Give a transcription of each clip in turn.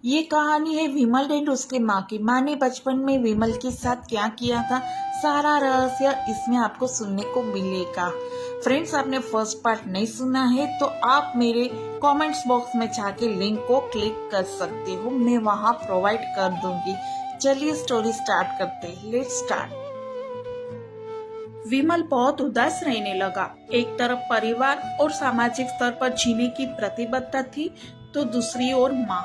ये कहानी है विमल एंड उसके माँ की। माँ ने बचपन में विमल के साथ क्या किया था, सारा रहस्य इसमें आपको सुनने को मिलेगा। फ्रेंड्स, आपने फर्स्ट पार्ट नहीं सुना है तो आप मेरे कमेंट्स बॉक्स में जाके लिंक को क्लिक कर सकते हो, मैं वहाँ प्रोवाइड कर दूंगी। चलिए स्टोरी स्टार्ट करते हैं। Let's start. विमल बहुत उदास रहने लगा। एक तरफ परिवार और सामाजिक स्तर पर जीने की प्रतिबद्धता थी, तो दूसरी ओर माँ।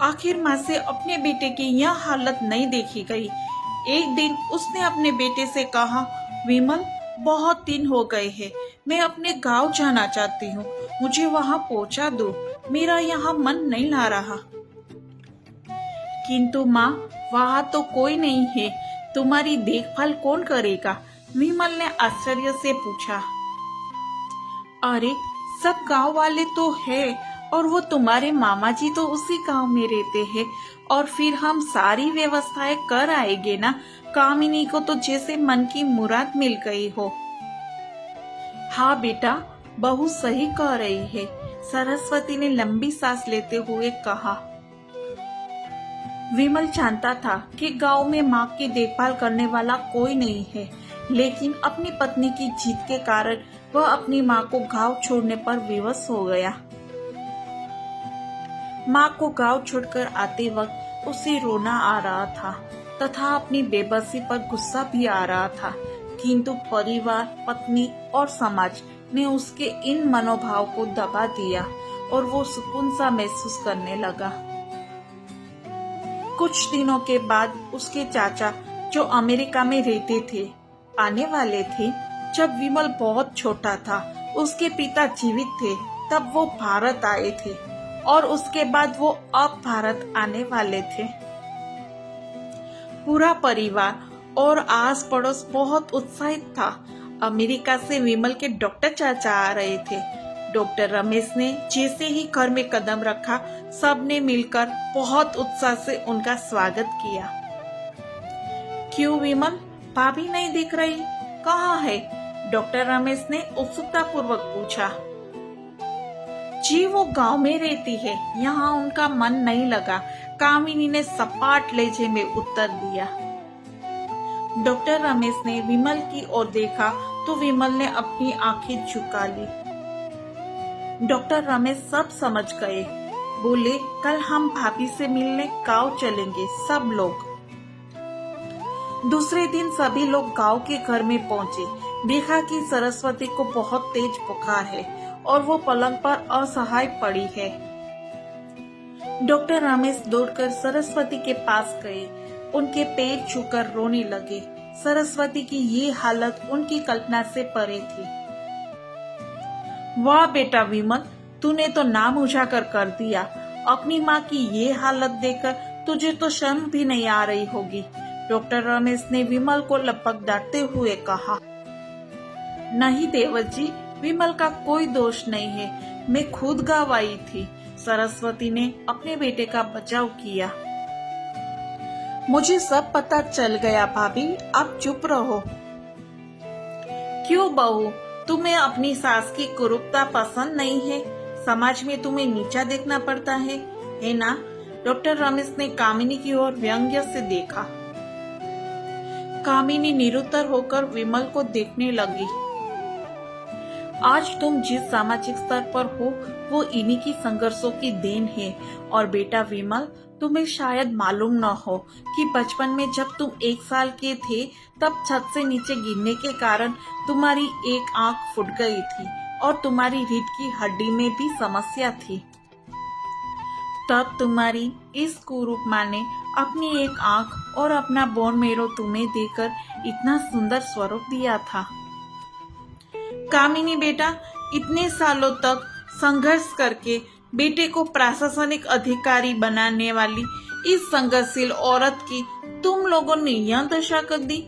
आखिर माँ से अपने बेटे की यह हालत नहीं देखी गई। एक दिन उसने अपने बेटे से कहा, विमल, बहुत दिन हो गए हैं, मैं अपने गांव जाना चाहती हूँ, मुझे वहाँ पहुँचा दो, मेरा यहाँ मन नहीं ला रहा। किंतु माँ, वहाँ तो कोई नहीं है, तुम्हारी देखभाल कौन करेगा? विमल ने आश्चर्य से पूछा। अरे, सब गांव वाले तो है, और वो तुम्हारे मामा जी तो उसी गांव में रहते हैं, और फिर हम सारी व्यवस्थाएं कर आएंगे ना। कामिनी को तो जैसे मन की मुराद मिल गई हो। हाँ बेटा, बहू सही कह रही है, सरस्वती ने लंबी सांस लेते हुए कहा। विमल जानता था कि गांव में माँ की देखभाल करने वाला कोई नहीं है, लेकिन अपनी पत्नी की जीत के कारण वह अपनी माँ को गांव छोड़ने पर विवश हो गया। माँ को गांव छोड़कर आते वक्त उसे रोना आ रहा था तथा अपनी बेबसी पर गुस्सा भी आ रहा था, किंतु परिवार, पत्नी और समाज ने उसके इन मनोभाव को दबा दिया और वो सुकून सा महसूस करने लगा। कुछ दिनों के बाद उसके चाचा, जो अमेरिका में रहते थे, आने वाले थे। जब विमल बहुत छोटा था, उसके पिता जीवित थे, तब वो भारत आए थे, और उसके बाद वो अब भारत आने वाले थे। पूरा परिवार और आस पड़ोस बहुत उत्साहित था। अमेरिका से विमल के डॉक्टर चाचा आ रहे थे। डॉक्टर रमेश ने जैसे ही घर में कदम रखा, सबने मिलकर बहुत उत्साह से उनका स्वागत किया। क्यों विमल, भाभी नहीं दिख रही, कहाँ है? डॉक्टर रमेश ने उत्सुकता पूर्वक पूछा। जी, वो गांव में रहती है, यहाँ उनका मन नहीं लगा, कामिनी ने सपाट लहजे में उत्तर दिया। डॉक्टर रमेश ने विमल की ओर देखा तो विमल ने अपनी आंखें झुका ली। डॉक्टर रमेश सब समझ गए। बोले, कल हम भाभी से मिलने गांव चलेंगे, सब लोग। दूसरे दिन सभी लोग गांव के घर में पहुंचे। देखा कि सरस्वती को बहुत तेज बुखार है और वो पलंग पर असहाय पड़ी है। डॉक्टर रमेश दौड़कर सरस्वती के पास गए, उनके पैर छूकर रोने लगे। सरस्वती की ये हालत उनकी कल्पना से परे थी। वाह बेटा विमल, तूने तो नाम उजागर कर दिया। अपनी माँ की ये हालत देखकर तुझे तो शर्म भी नहीं आ रही होगी। डॉक्टर रमेश ने विमल को लपकदारते हुए कहा। नहीं देवर जी, विमल का कोई दोष नहीं है, मैं खुद गाँव आई थी। सरस्वती ने अपने बेटे का बचाव किया। मुझे सब पता चल गया भाभी, आप चुप रहो। क्यों बहू, तुम्हें अपनी सास की कुरूपता पसंद नहीं है? समाज में तुम्हें नीचा देखना पड़ता है ना? डॉक्टर रमेश ने कामिनी की ओर व्यंग्य से देखा। कामिनी निरुत्तर होकर विमल को देखने लगी। आज तुम जिस सामाजिक स्तर पर हो, वो इन्हीं की संघर्षों की देन है। और बेटा विमल, तुम्हें शायद मालूम न हो कि बचपन में जब तुम 1 साल के थे, तब छत से नीचे गिरने के कारण तुम्हारी एक आंख फूट गई थी और तुम्हारी रीढ़ की हड्डी में भी समस्या थी। तब तुम्हारी इस कुरूप माँ ने अपनी एक आंख और अपना बोन मेरो तुम्हें देकर इतना सुंदर स्वरूप दिया था। कामिनी बेटा, इतने सालों तक संघर्ष करके बेटे को प्रशासनिक अधिकारी बनाने वाली इस संघर्षशील औरत की तुम लोगों ने यह दशा कर दी,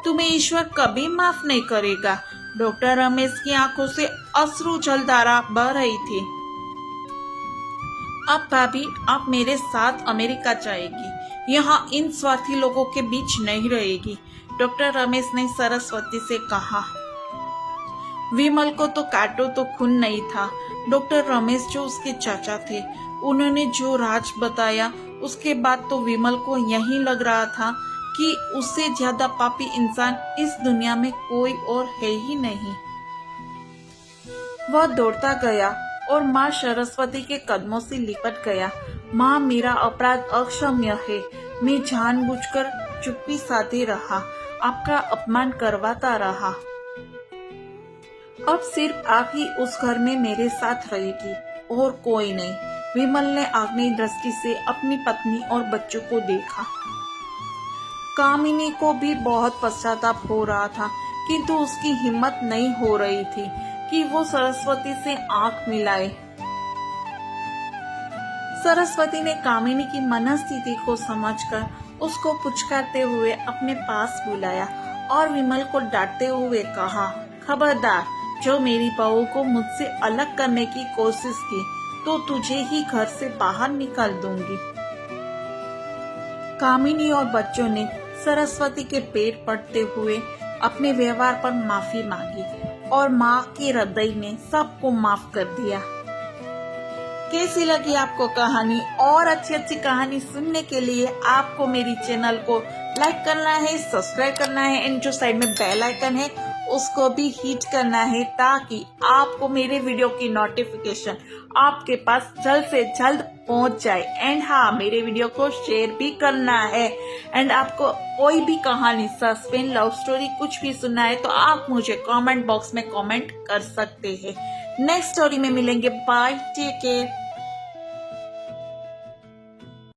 तुम्हें ईश्वर कभी माफ नहीं करेगा। डॉक्टर रमेश की आंखों से अश्रु जलधारा बह रही थी। अब भाभी, आप मेरे साथ अमेरिका जाएगी, यहाँ इन स्वार्थी लोगों के बीच नहीं रहेगी। डॉक्टर रमेश ने सरस्वती से कहा। विमल को तो काटो तो खून नहीं था। डॉक्टर रमेश जो उसके चाचा थे, उन्होंने जो राज बताया उसके बाद तो विमल को यही लग रहा था कि उससे ज्यादा पापी इंसान इस दुनिया में कोई और है ही नहीं। वह दौड़ता गया और माँ सरस्वती के कदमों से लिपट गया। माँ, मेरा अपराध अक्षम्य है। मैं जानबूझकर चुप्पी साधे रहा, आपका अपमान करवाता रहा। अब सिर्फ आप ही उस घर में मेरे साथ रहेगी और कोई नहीं। विमल ने आग्नेय दृष्टि से अपनी पत्नी और बच्चों को देखा। कामिनी को भी बहुत पश्चाताप हो रहा था, किंतु उसकी हिम्मत नहीं हो रही थी कि वो सरस्वती से आंख मिलाए। सरस्वती ने कामिनी की मनस्थिति को समझकर उसको पुचकारते हुए अपने पास बुलाया और विमल को डांटते हुए कहा, खबरदार, जो मेरी बहू को मुझसे अलग करने की कोशिश की तो तुझे ही घर से बाहर निकाल दूंगी। कामिनी और बच्चों ने सरस्वती के पैर पड़ते हुए अपने व्यवहार पर माफी मांगी और माँ के हृदय ने सबको माफ कर दिया। कैसी लगी आपको कहानी? और अच्छी कहानी सुनने के लिए आपको मेरी चैनल को लाइक करना है, सब्सक्राइब करना है एंड जो साइड में बेल आइकन है उसको भी हिट करना है ताकि आपको मेरे वीडियो की नोटिफिकेशन आपके पास जल्द से जल्द पहुंच जाए। एंड हाँ, मेरे वीडियो को शेयर भी करना है। एंड आपको कोई भी कहानी, सस्पेंस, लव स्टोरी कुछ भी सुनना है तो आप मुझे कमेंट बॉक्स में कमेंट कर सकते हैं। नेक्स्ट स्टोरी में मिलेंगे। Bye, take care.